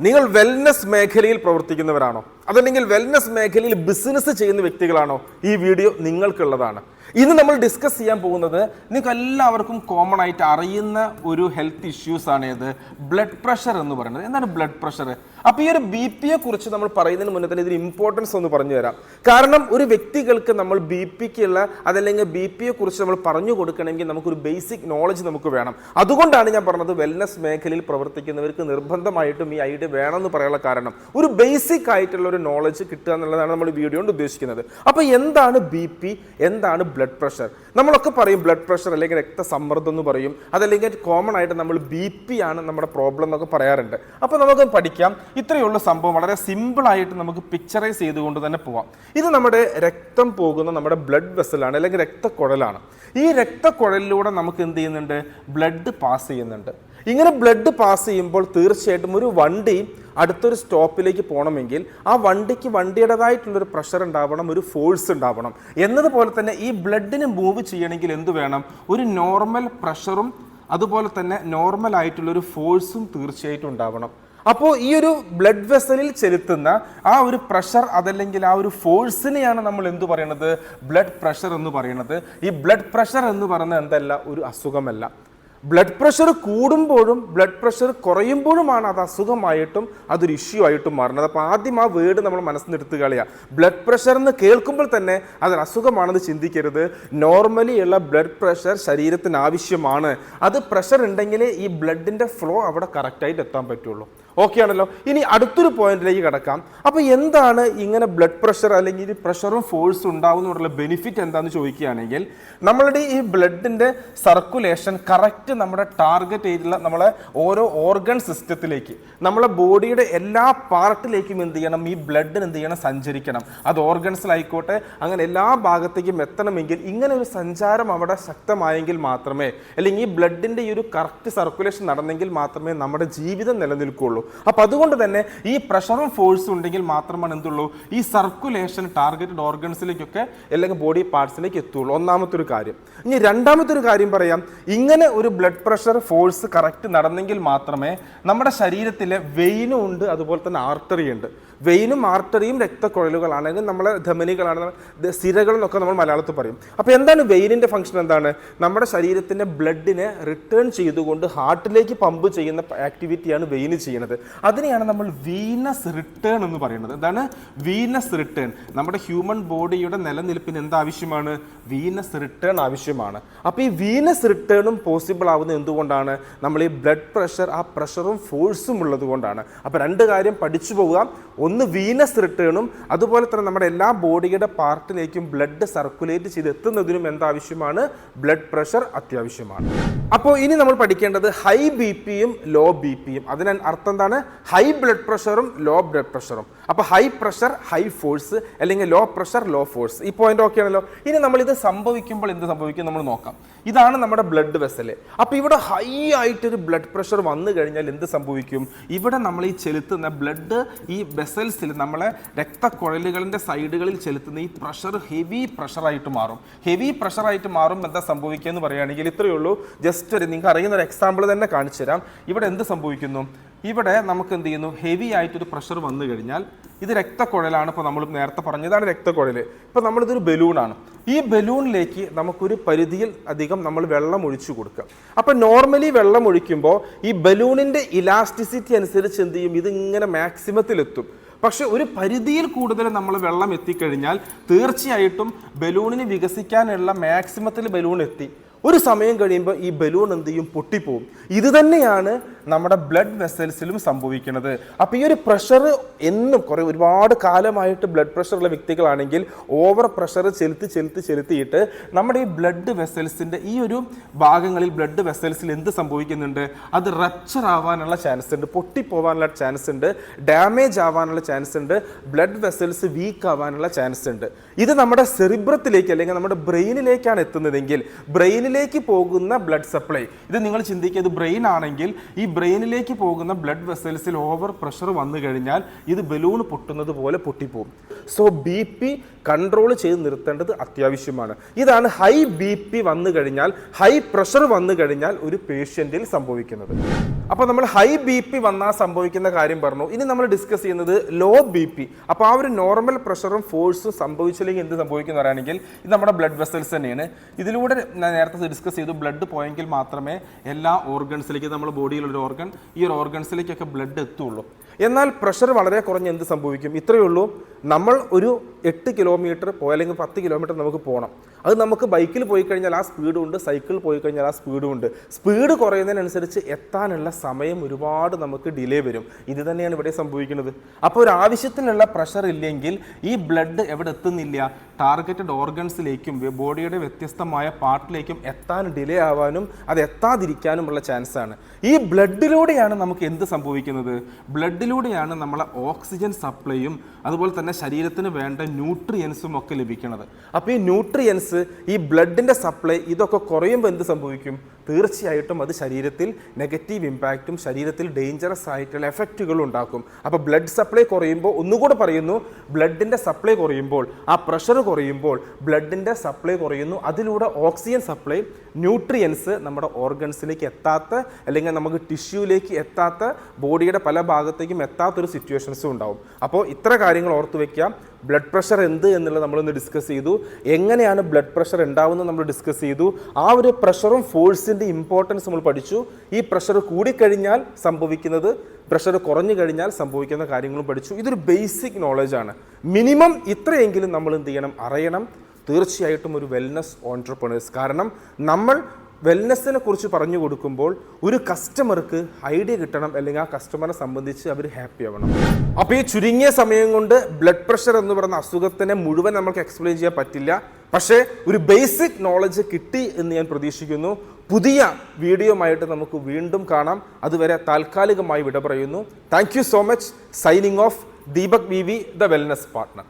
നിങ്ങൾ വെൽനസ് മേഖലയിൽ പ്രവർത്തിക്കുന്നവരാണോ അതല്ലെങ്കിൽ വെൽനസ് മേഖലയിൽ ബിസിനസ് ചെയ്യുന്ന വ്യക്തികളാണോ ഈ വീഡിയോ നിങ്ങൾക്കുള്ളതാണ്. ഇന്ന് നമ്മൾ ഡിസ്കസ് ചെയ്യാൻ പോകുന്നത് നിങ്ങൾക്ക് എല്ലാവർക്കും കോമൺ ആയിട്ട് അറിയുന്ന ഒരു ഹെൽത്ത് ഇഷ്യൂസ് ആണ് ഏത് ബ്ലഡ് പ്രഷർ എന്ന് പറയുന്നത്. എന്താണ് ബ്ലഡ് പ്രഷർ? അപ്പോൾ ഈ ഒരു ബി-പിയെ കുറിച്ച് നമ്മൾ പറയുന്നതിന് മുന്നേ തന്നെ ഇതിന് ഇമ്പോർട്ടൻസ് ഒന്ന് പറഞ്ഞു തരാം. കാരണം ഒരു വ്യക്തികൾക്ക് നമ്മൾ ബി-പിക്കുള്ള അതല്ലെങ്കിൽ ബി-പിയെ കുറിച്ച് നമ്മൾ പറഞ്ഞു കൊടുക്കണമെങ്കിൽ നമുക്കൊരു ബേസിക് നോളജ് നമുക്ക് വേണം. അതുകൊണ്ടാണ് ഞാൻ പറഞ്ഞത് വെൽനസ് മേഖലയിൽ പ്രവർത്തിക്കുന്നവർക്ക് നിർബന്ധമായിട്ടും ഈ ഐഡിയ വേണമെന്ന് പറയാനുള്ള കാരണം ഒരു ബേസിക് ആയിട്ടുള്ള ഒരു നോളജ് കിട്ടുക എന്നുള്ളതാണ് നമ്മൾ വീഡിയോ കൊണ്ട് ഉദ്ദേശിക്കുന്നത്. അപ്പോൾ എന്താണ് ബി-പി, എന്താണ് ബ്ലഡ് പ്രഷർ? നമ്മളൊക്കെ പറയും ബ്ലഡ് പ്രഷർ അല്ലെങ്കിൽ രക്തസമ്മർദ്ദം എന്ന് പറയും, അതല്ലെങ്കിൽ കോമൺ ആയിട്ട് നമ്മൾ ബി-പി ആണ് നമ്മുടെ പ്രോബ്ലം എന്നൊക്കെ പറയാറുണ്ട്. അപ്പോൾ നമുക്ക് പഠിക്കാം. ഇത്രയുള്ള സംഭവം വളരെ സിമ്പിൾ ആയിട്ട് നമുക്ക് പിക്ചറൈസ് ചെയ്തുകൊണ്ട് തന്നെ പോവാം. ഇത് നമ്മുടെ രക്തം പോകുന്ന നമ്മുടെ ബ്ലഡ് വെസലാണ് അല്ലെങ്കിൽ രക്തക്കുഴലാണ്. ഈ രക്തക്കുഴലിലൂടെ നമുക്ക് എന്ത് ചെയ്യുന്നുണ്ട്? ബ്ലഡ് പാസ് ചെയ്യുന്നുണ്ട്. ഇങ്ങനെ ബ്ലഡ് പാസ് ചെയ്യുമ്പോൾ തീർച്ചയായിട്ടും ഒരു വണ്ടി അടുത്തൊരു സ്റ്റോപ്പിലേക്ക് പോകണമെങ്കിൽ ആ വണ്ടിക്ക് വണ്ടിയുടേതായിട്ടുള്ളൊരു പ്രഷർ ഉണ്ടാവണം, ഒരു ഫോഴ്സ് ഉണ്ടാവണം. എന്നതുപോലെ തന്നെ ഈ ബ്ലഡിന് മൂവ് ചെയ്യണമെങ്കിൽ എന്ത് വേണം? ഒരു നോർമൽ പ്രഷറും അതുപോലെ തന്നെ നോർമൽ ആയിട്ടുള്ളൊരു ഫോഴ്സും തീർച്ചയായിട്ടും ഉണ്ടാവണം. അപ്പോൾ ഈ ഒരു ബ്ലഡ് വെസലിൽ ചെലുത്തുന്ന ആ ഒരു പ്രഷർ അതല്ലെങ്കിൽ ആ ഒരു ഫോഴ്സിനെയാണ് നമ്മൾ എന്ത് പറയുന്നത്? ബ്ലഡ് പ്രഷർ എന്ന് പറയുന്നത്. ഈ ബ്ലഡ് പ്രഷർ എന്ന് പറയുന്നത് എന്തല്ല, ഒരു അസുഖമല്ല. ബ്ലഡ് പ്രഷർ കൂടുമ്പോഴും ബ്ലഡ് പ്രഷർ കുറയുമ്പോഴുമാണ് അത് അസുഖമായിട്ടും അതൊരു ഇഷ്യൂ ആയിട്ടും മാറുന്നത്. അപ്പോൾ ആദ്യം ആ വേർഡ് നമ്മൾ മനസ്സിൽ എടുത്ത് കളയുക. ബ്ലഡ് പ്രഷർ എന്ന് കേൾക്കുമ്പോൾ തന്നെ അതൊരു അസുഖമാണെന്ന് ചിന്തിക്കരുത്. നോർമലി ഉള്ള ബ്ലഡ് പ്രഷർ ശരീരത്തിന് ആവശ്യമാണ്. അത് പ്രഷർ ഉണ്ടെങ്കിലേ ഈ ബ്ലഡിൻ്റെ ഫ്ലോ അവിടെ കറക്റ്റായിട്ട് എത്താൻ പറ്റുള്ളൂ. ഓക്കെ ആണല്ലോ. ഇനി അടുത്തൊരു പോയിന്റിലേക്ക് കിടക്കാം. അപ്പോൾ എന്താണ് ഇങ്ങനെ ബ്ലഡ് പ്രഷർ അല്ലെങ്കിൽ ഈ പ്രഷറും ഫോഴ്സും ഉണ്ടാവുന്നതിനുള്ള ബെനിഫിറ്റ് എന്താണെന്ന് ചോദിക്കുകയാണെങ്കിൽ നമ്മളുടെ ഈ ബ്ലഡിൻ്റെ സർക്കുലേഷൻ കറക്റ്റ് നമ്മുടെ ടാർഗറ്റ് ചെയ്തിട്ടുള്ള നമ്മളെ ഓരോ ഓർഗൻ സിസ്റ്റത്തിലേക്ക് നമ്മളെ ബോഡിയുടെ എല്ലാ പാർട്ടിലേക്കും എന്ത് ചെയ്യണം? ഈ ബ്ലഡിന് എന്ത് ചെയ്യണം? സഞ്ചരിക്കണം. അത് ഓർഗൻസിലായിക്കോട്ടെ അങ്ങനെ എല്ലാ ഭാഗത്തേക്കും എത്തണമെങ്കിൽ ഇങ്ങനെ ഒരു സഞ്ചാരം അവിടെ ശക്തമായെങ്കിൽ മാത്രമേ, അല്ലെങ്കിൽ ഈ ബ്ലഡിൻ്റെ ഈ ഒരു കറക്റ്റ് സർക്കുലേഷൻ നടന്നെങ്കിൽ മാത്രമേ നമ്മുടെ ജീവിതം നിലനിൽക്കുകയുള്ളൂ. അപ്പൊ അതുകൊണ്ട് തന്നെ ഈ പ്രഷറും ഫോഴ്സും ഉണ്ടെങ്കിൽ മാത്രമാണ് എന്തുള്ളൂ? ഈ സർക്കുലേഷൻ ടാർഗറ്റഡ് ഓർഗൻസിലേക്കൊക്കെ അല്ലെങ്കിൽ ബോഡി പാർട്സിലേക്ക് എത്തുള്ളൂ. ഒന്നാമത്തെ ഒരു കാര്യം. ഇനി രണ്ടാമത്തെ ഒരു കാര്യം പറയാം. ഇങ്ങനെ ഒരു ബ്ലഡ് പ്രഷർ ഫോഴ്സ് കറക്റ്റ് നടന്നെങ്കിൽ മാത്രമേ നമ്മുടെ ശരീരത്തിലെ വെയിനും ഉണ്ട് അതുപോലെ തന്നെ ആർട്ടറി ഉണ്ട്. വെയിനും ആർട്ടറിയും രക്തക്കുഴലുകളാണെങ്കിൽ നമ്മളെ ധമനികളാണ്, സിരകൾ എന്നൊക്കെ നമ്മൾ മലയാളത്തിൽ പറയും. അപ്പോൾ എന്താണ് വെയിനിൻ്റെ ഫംഗ്ഷൻ? എന്താണ്? നമ്മുടെ ശരീരത്തിൻ്റെ ബ്ലഡിനെ റിട്ടേൺ ചെയ്തുകൊണ്ട് ഹാർട്ടിലേക്ക് പമ്പ് ചെയ്യുന്ന ആക്ടിവിറ്റിയാണ് വെയിന് ചെയ്യുന്നത്. അതിനെയാണ് നമ്മൾ വീനസ് റിട്ടേൺ എന്ന് പറയുന്നത്. എന്താണ് വീനസ് റിട്ടേൺ? നമ്മുടെ ഹ്യൂമൻ ബോഡിയുടെ നിലനിൽപ്പിന് എന്താവശ്യമാണ്? വീനസ് റിട്ടേൺ ആവശ്യമാണ്. അപ്പോൾ ഈ വീനസ് റിട്ടേണും പോസിബിൾ ആവുന്നത് എന്തുകൊണ്ടാണ്? നമ്മൾ ഈ ബ്ലഡ് പ്രഷർ ആ പ്രഷറും ഫോഴ്സും ഉള്ളത് കൊണ്ടാണ്. അപ്പോൾ രണ്ട് കാര്യം പഠിച്ചു പോവുക. ഒന്ന് വീനസ് റിട്ടേണും അതുപോലെ തന്നെ നമ്മുടെ എല്ലാ ബോഡിയുടെ പാർട്ടിലേക്കും ബ്ലഡ് സർക്കുലേറ്റ് ചെയ്ത് എത്തുന്നതിനും എന്താവശ്യമാണ്? ബ്ലഡ് പ്രഷർ അത്യാവശ്യമാണ്. അപ്പോൾ ഇനി നമ്മൾ പഠിക്കേണ്ടത് ഹൈ ബി-പിയും ലോ ബി-പിയും. അതിന് അർത്ഥം എന്താണ്? ഹൈ ബ്ലഡ് പ്രഷറും ലോ ബ്ലഡ് പ്രഷറും. അപ്പോൾ ഹൈ പ്രഷർ ഹൈ ഫോഴ്സ് അല്ലെങ്കിൽ ലോ പ്രഷർ ലോ ഫോഴ്സ്. ഈ പോയിന്റ് ഓക്കെ ആണല്ലോ. ഇനി നമ്മൾ ഇത് സംഭവിക്കുമ്പോൾ എന്ത് സംഭവിക്കും നമ്മൾ നോക്കാം. ഇതാണ് നമ്മുടെ ബ്ലഡ് വെസല്. അപ്പോൾ ഇവിടെ ഹൈ ആയിട്ടൊരു ബ്ലഡ് പ്രഷർ വന്നു കഴിഞ്ഞാൽ എന്ത് സംഭവിക്കും? ഇവിടെ നമ്മൾ ഈ ചെലുത്തുന്ന ബ്ലഡ് ഈ വെസൽസിൽ നമ്മളെ രക്തക്കുഴലുകളുടെ സൈഡുകളിൽ ചെലുത്തുന്ന ഈ പ്രഷർ ഹെവി പ്രഷറായിട്ട് മാറും. ഹെവി പ്രഷറായിട്ട് മാറും. എന്താ സംഭവിക്കുക എന്ന് പറയുകയാണെങ്കിൽ ഇത്രയേ ഉള്ളൂ. ജസ്റ്റ് നിങ്ങൾക്ക് അറിയുന്ന ഒരു എക്സാമ്പിൾ തന്നെ കാണിച്ചു തരാം. ഇവിടെ എന്ത് സംഭവിക്കുന്നു? ഇവിടെ നമുക്ക് എന്ത് ചെയ്യുന്നു? ഹെവി ആയിട്ടൊരു പ്രഷർ വന്നു കഴിഞ്ഞാൽ ഇത് രക്തക്കുഴലാണ്. ഇപ്പോൾ നമ്മൾ നേരത്തെ പറഞ്ഞതാണ് രക്തക്കുഴൽ. ഇപ്പോൾ നമ്മളിതൊരു ബലൂണാണ്. ഈ ബലൂണിലേക്ക് നമുക്കൊരു പരിധിയിൽ അധികം നമ്മൾ വെള്ളം ഒഴിച്ചു കൊടുക്കുക. അപ്പോൾ നോർമലി വെള്ളം ഒഴിക്കുമ്പോൾ ഈ ബലൂണിൻ്റെ ഇലാസ്റ്റിസിറ്റി അനുസരിച്ച് എന്ത് ചെയ്യും? ഇതിങ്ങനെ മാക്സിമത്തിലെത്തും. പക്ഷെ ഒരു പരിധിയിൽ കൂടുതൽ നമ്മൾ വെള്ളം എത്തിക്കഴിഞ്ഞാൽ തീർച്ചയായിട്ടും ബലൂണിന് വികസിക്കാനുള്ള മാക്സിമത്തിൽ ബലൂൺ എത്തി. ഒരു സമയം കഴിയുമ്പോൾ ഈ ബലൂൺ എന്ത് ചെയ്യും? പൊട്ടിപ്പോവും. ഇത് തന്നെയാണ് നമ്മുടെ ബ്ലഡ് വെസൽസിലും സംഭവിക്കുന്നത്. അപ്പോൾ ഈ ഒരു പ്രഷർ എന്നും ഒരുപാട് കാലമായിട്ട് ബ്ലഡ് പ്രഷറുള്ള വ്യക്തികളാണെങ്കിൽ ഓവർ പ്രഷർ ചെലുത്തിയിട്ട് നമ്മുടെ ഈ ബ്ലഡ് വെസൽസിൻ്റെ ഈ ഒരു ഭാഗങ്ങളിൽ ബ്ലഡ് വെസൽസിൽ എന്ത് സംഭവിക്കുന്നുണ്ട്? അത് റപ്ചർ ആവാനുള്ള ചാൻസ് ഉണ്ട്, പൊട്ടിപ്പോവാനുള്ള ചാൻസ് ഉണ്ട്, ഡാമേജ് ആവാനുള്ള ചാൻസ് ഉണ്ട്, ബ്ലഡ് വെസൽസ് വീക്ക് ആവാനുള്ള ചാൻസ് ഉണ്ട്. ഇത് നമ്മുടെ സെറിബ്രത്തിലേക്ക് അല്ലെങ്കിൽ നമ്മുടെ ബ്രെയിനിലേക്കാണ് എത്തുന്നതെങ്കിൽ ബ്രെയിനിലേക്ക് പോകുന്ന ബ്ലഡ് സപ്ലൈ, ഇത് നിങ്ങൾ ചിന്തിക്കുക, ഇത് ബ്രെയിൻ ആണെങ്കിൽ ഈ ബ്രെയിനിലേക്ക് പോകുന്ന ബ്ലഡ് വെസൽസിൽ ഓവർ പ്രഷർ വന്നു കഴിഞ്ഞാൽ ഇത് ബലൂൺ പൊട്ടുന്നത് പോലെ പൊട്ടിപ്പോകും. സോ ബി-പി കൺട്രോൾ ചെയ്ത് നിർത്തേണ്ടത് അത്യാവശ്യമാണ്. ഇതാണ് ഹൈ ബി-പി വന്നു കഴിഞ്ഞാൽ, ഹൈ പ്രഷർ വന്നു കഴിഞ്ഞാൽ ഒരു പേഷ്യൻറ്റിൽ സംഭവിക്കുന്നത്. അപ്പോൾ നമ്മൾ ഹൈ ബി പി വന്നാൽ സംഭവിക്കുന്ന കാര്യം പറഞ്ഞു. ഇനി നമ്മൾ ഡിസ്കസ് ചെയ്യുന്നത് ലോ ബി പി. അപ്പോൾ ആ ഒരു നോർമൽ പ്രഷറും ഫോഴ്സും സംഭവിച്ചില്ലെങ്കിൽ എന്ത് സംഭവിക്കുന്ന പറയുകയാണെങ്കിൽ ഇത് നമ്മുടെ ബ്ലഡ് വെസൽസ് തന്നെയാണ്. ഇതിലൂടെ ഞാൻ നേരത്തെ ഡിസ്കസ് ചെയ്തു, ബ്ലഡ് പോയെങ്കിൽ മാത്രമേ എല്ലാ ഓർഗൻസിലേക്ക്, നമ്മുടെ ബോഡിയിലുള്ള ഓർഗൻ, ഈ ഒരു ഓർഗൻസിലേക്കൊക്കെ ബ്ലഡ് എത്തുള്ളൂ. എന്നാൽ പ്രഷർ വളരെ കുറഞ്ഞ് എന്ത് സംഭവിക്കും? ഇത്രയേ ഉള്ളൂ, നമ്മൾ ഒരു 8 കിലോമീറ്റർ അല്ലെങ്കിൽ 10 കിലോമീറ്റർ നമുക്ക് പോകണം. അത് നമുക്ക് ബൈക്കിൽ പോയി കഴിഞ്ഞാൽ ആ സ്പീഡും ഉണ്ട്, സൈക്കിളിൽ പോയി കഴിഞ്ഞാൽ ആ സ്പീഡും ഉണ്ട്. സ്പീഡ് കുറയുന്നതിനനുസരിച്ച് എത്താനുള്ള സമയം ഒരുപാട് നമുക്ക് ഡിലേ വരും. ഇത് തന്നെയാണ് ഇവിടെ സംഭവിക്കുന്നത്. അപ്പോൾ ഒരു ആവശ്യത്തിനുള്ള പ്രഷർ ഇല്ലെങ്കിൽ ഈ ബ്ലഡ് എവിടെ എത്തുന്നില്ല, ടാർഗറ്റഡ് ഓർഗൻസിലേക്കും ബോഡിയുടെ വ്യത്യസ്തമായ പാർട്ടിലേക്കും എത്താൻ ഡിലേ ആവാനും അത് എത്താതിരിക്കാനുമുള്ള ചാൻസാണ്. ഈ ബ്ലഡിലൂടെയാണ് നമുക്ക് എന്ത് സംഭവിക്കുന്നത്? ബ്ലഡിലൂടെയാണ് നമ്മളെ ഓക്സിജൻ സപ്ലൈയും അതുപോലെ തന്നെ ശരീരത്തിന് വേണ്ട ന്യൂട്രിയൻസും ഒക്കെ ലഭിക്കുന്നത്. അപ്പോൾ ഈ ന്യൂട്രിയൻസ്, ഈ ബ്ലഡിൻ്റെ സപ്ലൈ, ഇതൊക്കെ കുറയുമ്പോൾ എന്ത് സംഭവിക്കും? തീർച്ചയായിട്ടും അത് ശരീരത്തിൽ നെഗറ്റീവ് ഇമ്പാക്റ്റും ശരീരത്തിൽ ഡേഞ്ചറസ് ആയിട്ടുള്ള എഫക്റ്റുകളും ഉണ്ടാക്കും. അപ്പോൾ ബ്ലഡ് സപ്ലൈ കുറയുമ്പോൾ, ഒന്നുകൂടെ പറയുന്നു, ബ്ലഡിൻ്റെ സപ്ലൈ കുറയുമ്പോൾ, ആ പ്രഷർ കുറയുമ്പോൾ ബ്ലഡിൻ്റെ സപ്ലൈ കുറയുന്നു. അതിലൂടെ ഓക്സിജൻ സപ്ലൈ, ന്യൂട്രിയൻസ് നമ്മുടെ ഓർഗൻസിലേക്ക് എത്താത്ത, അല്ലെങ്കിൽ നമുക്ക് ടിഷ്യൂലേക്ക് എത്താത്ത, ബോഡിയുടെ പല ഭാഗത്തേക്കും എത്താത്തൊരു സിറ്റുവേഷൻസും ഉണ്ടാവും. അപ്പോൾ ഇത്ര കാര്യങ്ങൾ ഓർത്ത് വയ്ക്കാം. ബ്ലഡ് പ്രഷർ എന്ത് എന്നുള്ളത് നമ്മളൊന്ന് ഡിസ്കസ് ചെയ്തു. എങ്ങനെയാണ് ബ്ലഡ് പ്രഷർ ഉണ്ടാവുന്നത് നമ്മൾ ഡിസ്കസ് ചെയ്തു. ആ ഒരു പ്രഷറും ഫോഴ്സിൻ്റെ ഇമ്പോർട്ടൻസ് നമ്മൾ പഠിച്ചു. ഈ പ്രഷർ കൂടിക്കഴിഞ്ഞാൽ സംഭവിക്കുന്നത്, പ്രഷർ കുറഞ്ഞു കഴിഞ്ഞാൽ സംഭവിക്കുന്ന കാര്യങ്ങളും പഠിച്ചു. ഇതൊരു ബേസിക് നോളജാണ്. മിനിമം ഇത്രയെങ്കിലും നമ്മൾ എന്ത് ചെയ്യണം, അറിയണം. തീർച്ചയായിട്ടും ഒരു വെൽനസ് ഓൺട്രപ്രണേഴ്സ്, കാരണം നമ്മൾ വെൽനെസ്സിനെ കുറിച്ച് പറഞ്ഞു കൊടുക്കുമ്പോൾ ഒരു കസ്റ്റമർക്ക് ഐഡിയ കിട്ടണം, അല്ലെങ്കിൽ ആ കസ്റ്റമറെ സംബന്ധിച്ച് അവർ ഹാപ്പി ആവണം. അപ്പോൾ ഈ ചുരുങ്ങിയ സമയം കൊണ്ട് ബ്ലഡ് പ്രഷർ എന്ന് പറയുന്ന അസുഖത്തിനെ മുഴുവൻ നമുക്ക് എക്സ്പ്ലെയിൻ ചെയ്യാൻ പറ്റില്ല. പക്ഷേ ഒരു ബേസിക് നോളജ് കിട്ടി എന്ന് ഞാൻ പ്രതീക്ഷിക്കുന്നു. പുതിയ വീഡിയോയുമായിട്ട് നമുക്ക് വീണ്ടും കാണാം. അതുവരെ താൽക്കാലികമായി വിട പറയുന്നു. Thank you so much. Signing off, Deepak B V, the wellness partner.